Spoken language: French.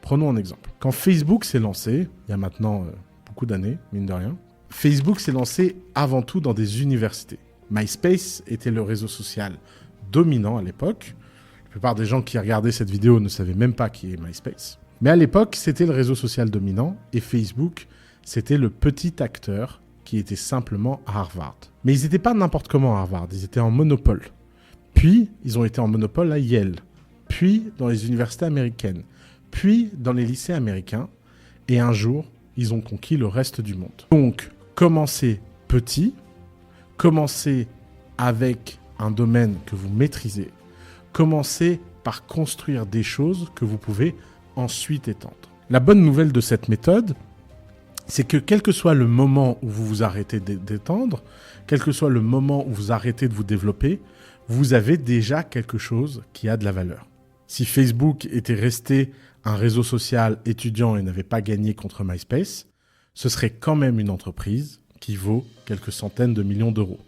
Prenons un exemple. Quand Facebook s'est lancé, il y a maintenant beaucoup d'années, mine de rien, Facebook s'est lancé avant tout dans des universités. MySpace était le réseau social dominant à l'époque. La plupart des gens qui regardaient cette vidéo ne savaient même pas qui est MySpace. Mais à l'époque, c'était le réseau social dominant et Facebook, c'était le petit acteur qui était simplement à Harvard. Mais ils n'étaient pas n'importe comment à Harvard, ils étaient en monopole. Puis, ils ont été en monopole à Yale, puis dans les universités américaines, puis dans les lycées américains, et un jour, ils ont conquis le reste du monde. Donc, commencez petit, commencez avec un domaine que vous maîtrisez, commencez par construire des choses que vous pouvez ensuite étendre. La bonne nouvelle de cette méthode, c'est que quel que soit le moment où vous vous arrêtez d'étendre, quel que soit le moment où vous arrêtez de vous développer, vous avez déjà quelque chose qui a de la valeur. Si Facebook était resté un réseau social étudiant et n'avait pas gagné contre MySpace, ce serait quand même une entreprise qui vaut quelques centaines de millions d'euros.